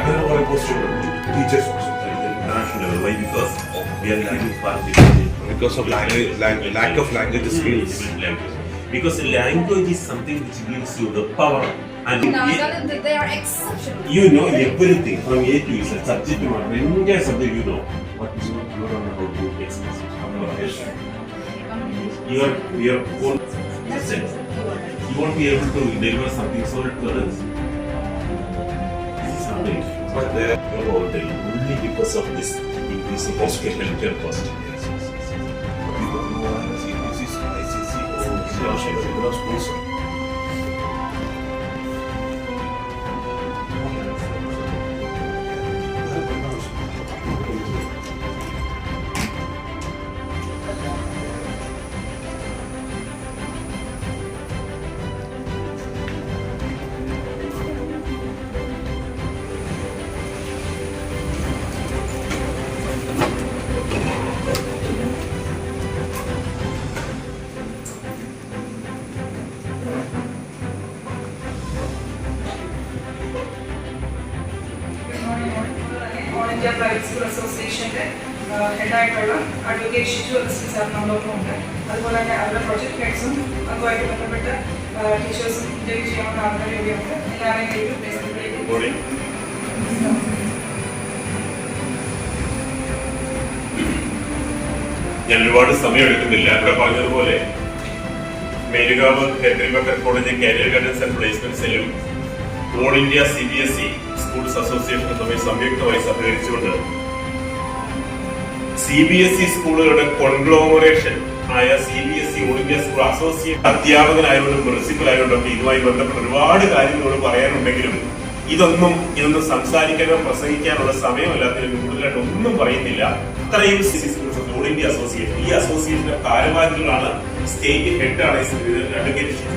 അങ്ങനെ കുറെ പോസ്റ്റുകൾ teachers international. Why? Because we are lacking far because of lack of language skills. Because language is something which gives you the power. And they are exceptional. You know everything from A to Z, subject to matter. Any subject you know, but you don't know how to express it. Your own sense. You won't be able to deliver something so to others. This is something. But they are only because of this increasing healthcare cost. All India Private School Association ഹെഡായിട്ടുള്ള advocate Shiju Augustine sir നമ്മളൊപ്പം ഉണ്ട്. അതുപോലെ തന്നെ അവരുടെ project ഹെഡ്സും അതുമായിട്ട് ബന്ധപ്പെട്ട ടീച്ചേഴ്സും interview ചെയ്യാവുന്ന ആൾക്കാർ ഇവിടെയുണ്ട്. എല്ലാവരെയും ഞാൻ ഒരുപാട് സമയം എടുക്കുന്നില്ല. ഇവിടെ പറഞ്ഞതുപോലെ Melukavu Henry Baker college career guidance and placement സെല്ലും ഓൾ ഇന്ത്യ CBSE സ്കൂൾസ് അസോസിയേഷനും തമ്മിൽ സംയുക്തമായി സഹകരിച്ചുകൊണ്ട് CBSE സ്കൂളുകളുടെ കോൺഗ്ലോമറേഷൻ ആയ CBSE all India school association അധ്യാപകനായതുകൊണ്ടും പ്രിൻസിപ്പൽ ആയതുകൊണ്ടൊക്കെ ഇതുമായി ബന്ധപ്പെട്ട ഒരുപാട് കാര്യങ്ങളോട് പറയാനുണ്ടെങ്കിലും ഇതൊന്നും സംസാരിക്കാനോ പ്രസംഗിക്കാനുള്ള സമയമല്ലാത്തതിന് കൂടുതലായിട്ട് ഒന്നും പറയുന്നില്ല. അത്രയും സ്കൂൾസ് ഓൾ ഇന്ത്യ അസോസിയേഷൻ, ഈ അസോസിയേഷന്റെ ഭാരവാഹികളാണ്, സ്റ്റേറ്റ് ഹെഡാണ് advocate Shiju.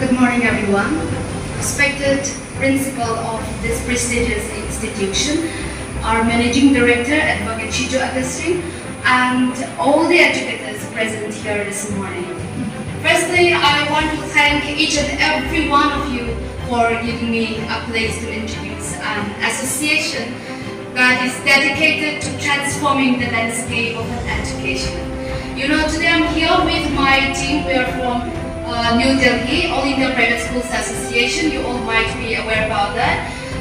Good morning, everyone. Respected principal of this prestigious institution, our managing director, Advocate Shiju Agustin, and all the educators present here this morning. Firstly, I want to thank each and every one of you for giving me a place to introduce an association that is dedicated to transforming the landscape of education. You know, today I'm here with my team. We are from New Delhi, All India Private Schools Association. You all might be aware about that.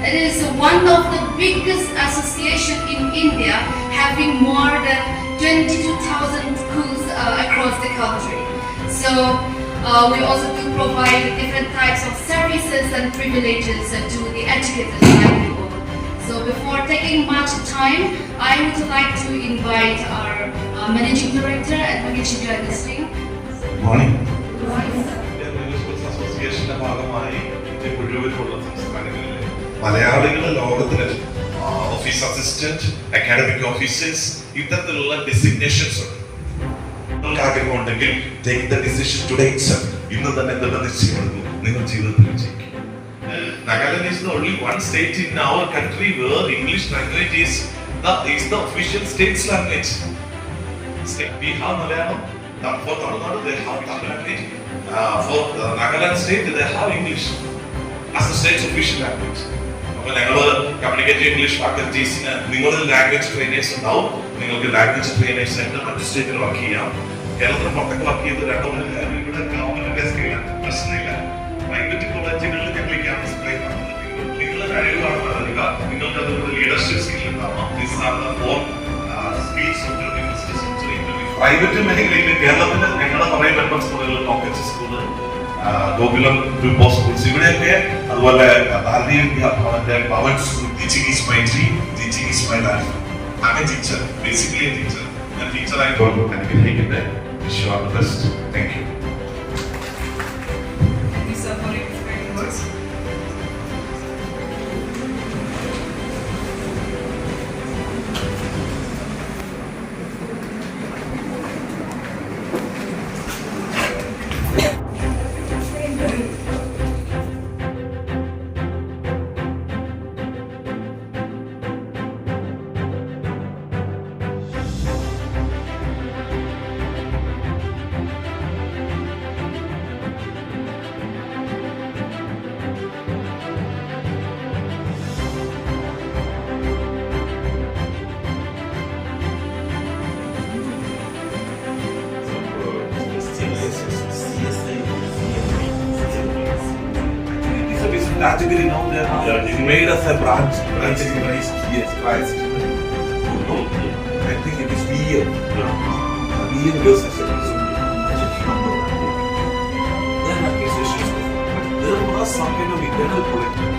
It is one of the biggest association in India, having more than 22,000 schools across the country. So we also do provide different types of services and privileges to the educators like you all. So before taking much time, I would like to invite our Managing Director, Advocate Shiju Agustin. Good morning. അസോസിയേഷന്റെ ഭാഗമായി India മുഴുവനുള്ള സംസ്ഥാനങ്ങളിലെ മലയാളികളുടെ ലോകത്തിലെ office assistant, academic officers, ഇത്തരത്തിലുള്ള designations ഉണ്ട്. നിങ്ങൾക്ക് ആഗ്രഹമുണ്ടെങ്കിൽ take the decision today itself. ഇന്ന് തന്നെ നിശ്ചയമെടുക്കും, നിങ്ങൾ ജീവിതത്തിൽ വിജയിക്കും. Nagaland is the only one state in our country where English language is the official state's language. We have Malayalam. For Tamil Nadu, they have Tamil language. For Nagaland state, they have English as the state's official language. അപ്പോൾ ഞങ്ങൾ communicative English ഫാക്കൽറ്റീസിന് നിങ്ങളുടെ language trainers ഉണ്ടാവും. നിങ്ങൾക്ക് language trainers ആയിട്ട് മറ്റു സ്റ്റേറ്റിൽ work ചെയ്യാം. കേരളത്തിൽ പുറത്തൊക്കെ വർക്ക് ചെയ്ത് ഇവിടെ ഗവൺമെന്റിന്റെ സ്കെയിലാണ്, പ്രശ്നമില്ല. പ്രൈവറ്റ് കോളേജുകളിൽ ഞങ്ങൾ ക്യാമ്പസ് നിങ്ങളുടെ കഴിവാണ് വളരുക. നിങ്ങൾക്ക് അതുകൊണ്ട് ലീഡർഷിപ്പ് സ്കിൽ ഉണ്ടാവാം. These are the four skills of the private മേഖലയിൽ കേരളത്തിലെ ഞങ്ങളുടെ കുറേ മെമ്പർ സ്കൂളുകൾ, ലോക്കറ്റ് school, Gokulam group of schools, ഇവിടെയൊക്കെ അതുപോലെ ഭാരതീയ വിദ്യാഭവന്റെ Pavan school, teaching is my dream, teaching is my life. I am a teacher, basically a teacher. ഞാൻ ടീച്ചറായിട്ട് അനുഗ്രഹിക്കട്ടെ. Wish you all the best. Thank you. Thank you, sir, for your kind words. category now. They have made us a branch in Christ. Yes, Christ. I think it is VM. VM Girls Association. There are accusations, but there was some kind of internal politics.